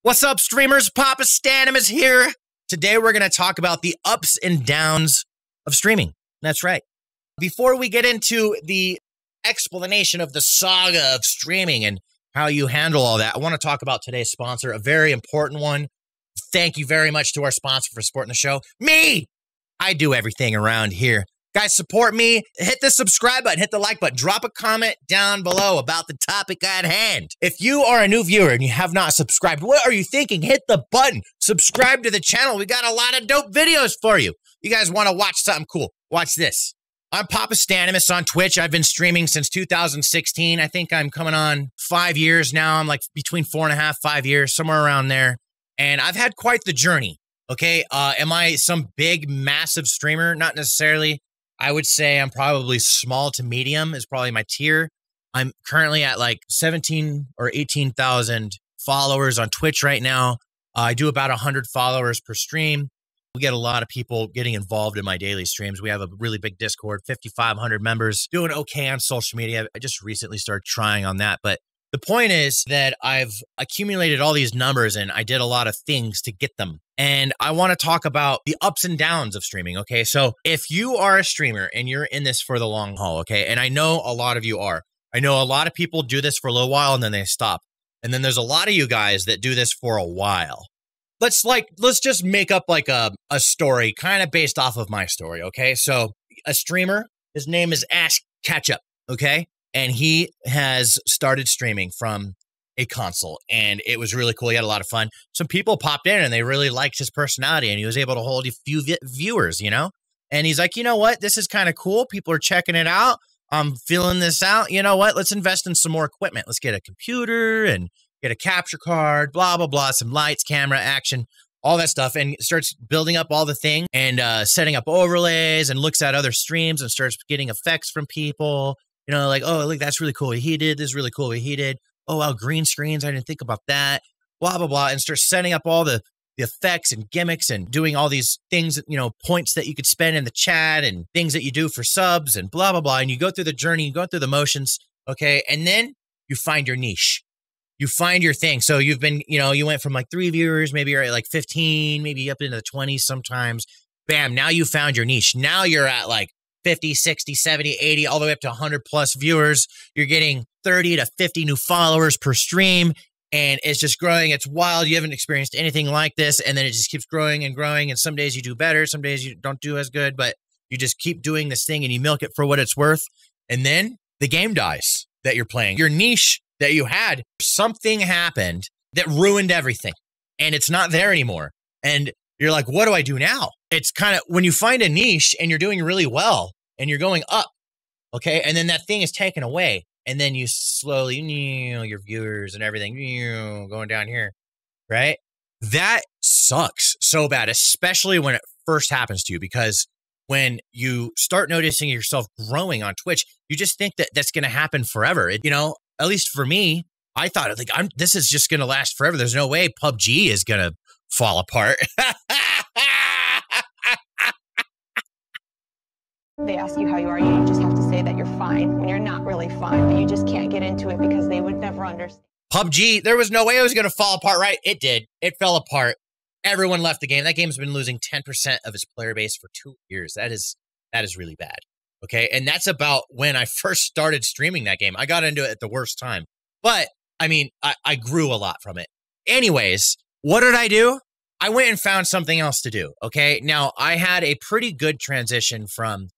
What's up, streamers? Papa Stanham is here. Today, we're going to talk about the ups and downs of streaming. That's right. Before we get into the explanation of the saga of streaming and how you handle all that, I want to talk about today's sponsor, a very important one. Thank you very much to our sponsor for supporting the show. Me! I do everything around here. Guys, support me. Hit the subscribe button, hit the like button, drop a comment down below about the topic at hand. If you are a new viewer and you have not subscribed, what are you thinking? Hit the button. Subscribe to the channel. We got a lot of dope videos for you. You guys want to watch something cool? Watch this. I'm Papa Stanham on Twitch. I've been streaming since 2016. I think I'm coming on 5 years now. I'm like between 4.5, 5 years, somewhere around there. And I've had quite the journey. Okay. Am I some big, massive streamer? Not necessarily. I would say I'm probably small to medium is probably my tier. I'm currently at like 17 or 18,000 followers on Twitch right now. I do about 100 followers per stream. We get a lot of people getting involved in my daily streams. We have a really big Discord, 5,500 members, doing okay on social media. I just recently started trying on that. But the point is that I've accumulated all these numbers and I did a lot of things to get them. And I want to talk about the ups and downs of streaming, okay? So if you are a streamer and you're in this for the long haul, okay? And I know a lot of you are. I know a lot of people do this for a little while and then they stop. And then there's a lot of you guys that do this for a while. Let's just make up like a story kind of based off of my story, okay? So a streamer, his name is Ash Ketchup, okay? And he has started streaming from a console, and it was really cool. He had a lot of fun. Some people popped in, and they really liked his personality, and he was able to hold a few viewers, you know? And he's like, you know what? This is kind of cool. People are checking it out. I'm feeling this out. You know what? Let's invest in some more equipment. Let's get a computer and get a capture card, blah, blah, blah, some lights, camera, action, all that stuff, and starts building up all the thing and setting up overlays and looks at other streams and starts getting effects from people. You know, like, oh, look, that's really cool what he did. This is really cool what he did. Oh, wow, green screens. I didn't think about that. Blah, blah, blah. And start setting up all the effects and gimmicks and doing all these things, you know, points that you could spend in the chat and things that you do for subs and blah, blah, blah. And you go through the journey, you go through the motions. Okay. And then you find your niche. You find your thing. So you've been, you know, you went from like 3 viewers, maybe you're at like 15, maybe up into the 20s sometimes. Bam. Now you found your niche. Now you're at like 50, 60, 70, 80, all the way up to 100 plus viewers. You're getting 30 to 50 new followers per stream, and it's just growing. It's wild. You haven't experienced anything like this, and then it just keeps growing and growing, and some days you do better, some days you don't do as good, but you just keep doing this thing, and you milk it for what it's worth, and then the game dies that you're playing. Your niche that you had, something happened that ruined everything, and it's not there anymore, and you're like, what do I do now? It's kind of when you find a niche, and you're doing really well, and you're going up, okay? And then that thing is taken away. And then you slowly, your viewers and everything going down here, right? That sucks so bad, especially when it first happens to you, because when you start noticing yourself growing on Twitch, you just think that that's going to happen forever. You know, at least for me, I thought, like, this is just going to last forever. There's no way PUBG is going to fall apart. They ask you how you are, you just have to say that you're fine when you're not really fine, but you just can't get into it because they would never understand. PUBG, there was no way it was going to fall apart, right? It did. It fell apart. Everyone left the game. That game's been losing 10% of its player base for 2 years. That is really bad. Okay. And that's about when I first started streaming that game. I got into it at the worst time. But I mean, I grew a lot from it. Anyways, what did I do? I went and found something else to do. Okay. Now, I had a pretty good transition from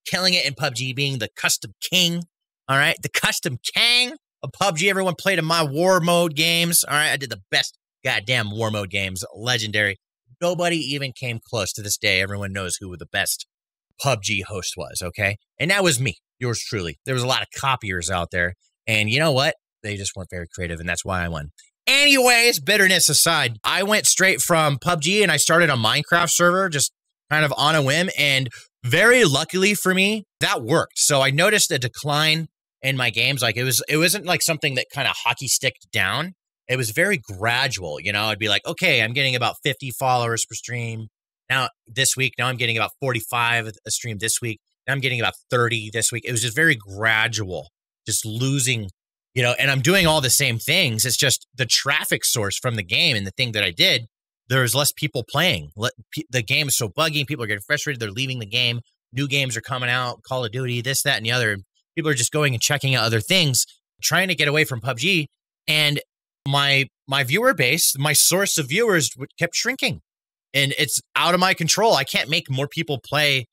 killing it in PUBG, being the custom king, all right? The custom king of PUBG. Everyone played in my war mode games, all right? I did the best goddamn war mode games, legendary. Nobody even came close to this day. Everyone knows who the best PUBG host was, okay? And that was me, yours truly. There was a lot of copiers out there, and you know what? They just weren't very creative, and that's why I won. Anyways, bitterness aside, I went straight from PUBG, and I started a Minecraft server just kind of on a whim, and very luckily for me, that worked. So I noticed a decline in my games. Like it wasn't like something that kind of hockey sticked down. It was very gradual. You know, I'd be like, okay, I'm getting about 50 followers per stream. Now this week, now I'm getting about 45 a stream this week. Now I'm getting about 30 this week. It was just very gradual, just losing, you know, and I'm doing all the same things. It's just the traffic source from the game and the thing that I did, there's less people playing. The game is so buggy and people are getting frustrated. They're leaving the game. New games are coming out, Call of Duty, this, that, and the other. People are just going and checking out other things, trying to get away from PUBG. And my viewer base, my source of viewers kept shrinking. And it's out of my control. I can't make more people play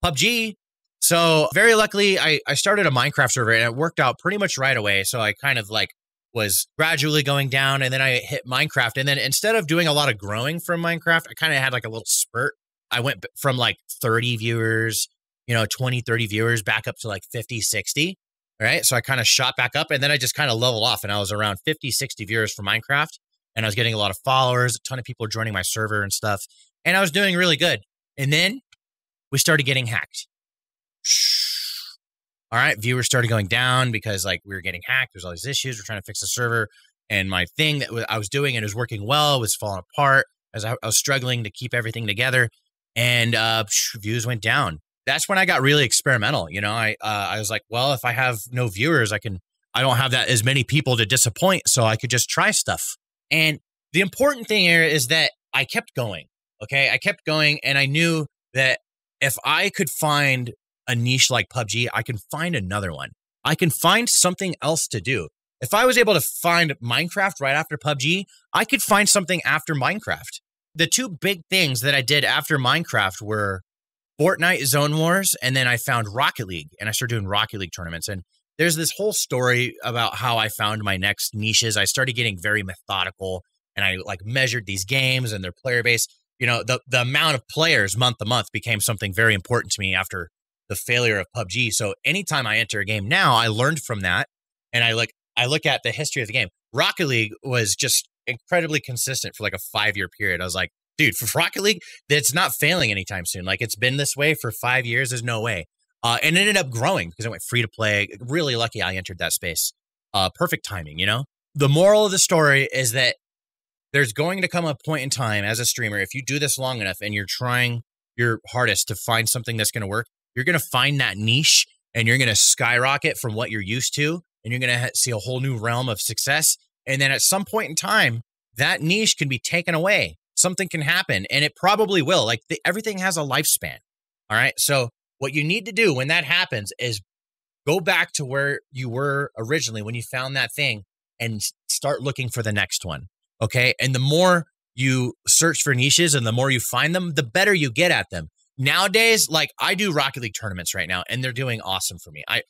PUBG. So very luckily, I started a Minecraft server and it worked out pretty much right away. So I kind of like was gradually going down and then I hit Minecraft. And then instead of doing a lot of growing from Minecraft, I kind of had like a little spurt. I went from like 30 viewers, you know, 20, 30 viewers back up to like 50, 60. Right. So I kind of shot back up and then I just kind of leveled off and I was around 50, 60 viewers for Minecraft. And I was getting a lot of followers, a ton of people joining my server and stuff. And I was doing really good. And then we started getting hacked. All right, viewers started going down because like we were getting hacked. There's all these issues. We're trying to fix the server. And my thing that I was doing and it was working well was falling apart as I was struggling to keep everything together. And views went down. That's when I got really experimental. You know, I was like, well, if I have no viewers, I don't have that as many people to disappoint. So I could just try stuff. And the important thing here is that I kept going. Okay. I kept going and I knew that if I could find a niche like PUBG, I can find another one. I can find something else to do. If I was able to find Minecraft right after PUBG, I could find something after Minecraft. The two big things that I did after Minecraft were Fortnite Zone Wars, and then I found Rocket League, and I started doing Rocket League tournaments. And there's this whole story about how I found my next niches. I started getting very methodical, and I like measured these games and their player base. You know, the amount of players month to month became something very important to me after the failure of PUBG. So anytime I enter a game now, I learned from that, and I look at the history of the game. Rocket League was just incredibly consistent for like a 5-year period. I was like, dude, for Rocket League, it's not failing anytime soon. Like it's been this way for 5 years. There's no way. And it ended up growing because it went free to play. Really lucky I entered that space. Perfect timing, you know? The moral of the story is that there's going to come a point in time as a streamer, if you do this long enough and you're trying your hardest to find something that's going to work, you're going to find that niche and you're going to skyrocket from what you're used to. And you're going to see a whole new realm of success. And then at some point in time, that niche can be taken away. Something can happen, and it probably will. Like everything has a lifespan. All right. So what you need to do when that happens is go back to where you were originally when you found that thing and start looking for the next one. Okay. And the more you search for niches and the more you find them, the better you get at them. Nowadays, like I do Rocket League tournaments right now, and they're doing awesome for me. I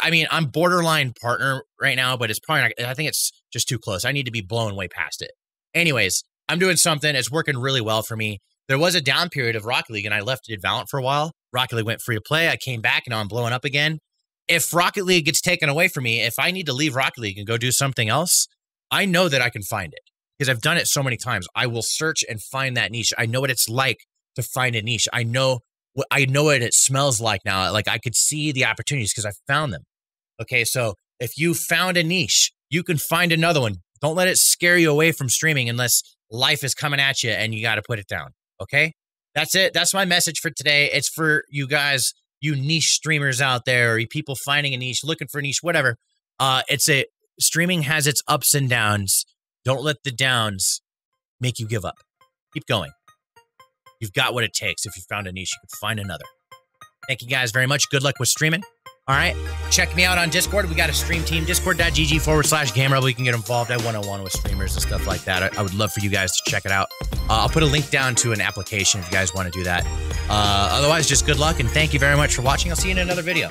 mean, I'm borderline partner right now, but it's probably not, I think it's just too close. I need to be blown way past it. Anyways, I'm doing something. It's working really well for me. There was a down period of Rocket League and I left did Valorant for a while. Rocket League went free to play. I came back and now I'm blowing up again. If Rocket League gets taken away from me, if I need to leave Rocket League and go do something else, I know that I can find it because I've done it so many times. I will search and find that niche. I know what it's like to find a niche. I know what it smells like now. Like I could see the opportunities because I found them. Okay. So if you found a niche, you can find another one. Don't let it scare you away from streaming unless life is coming at you and you got to put it down. Okay. That's it. That's my message for today. It's for you guys, you niche streamers out there, or you people finding a niche, looking for a niche, whatever. Streaming has its ups and downs. Don't let the downs make you give up. Keep going. You've got what it takes. If you found a niche, you can find another. Thank you guys very much. Good luck with streaming. All right. Check me out on Discord. We got a stream team, discord.gg/GameRubble. You can get involved at 101 with streamers and stuff like that. I would love for you guys to check it out. I'll put a link down to an application if you guys want to do that. Otherwise, just good luck and thank you very much for watching. I'll see you in another video.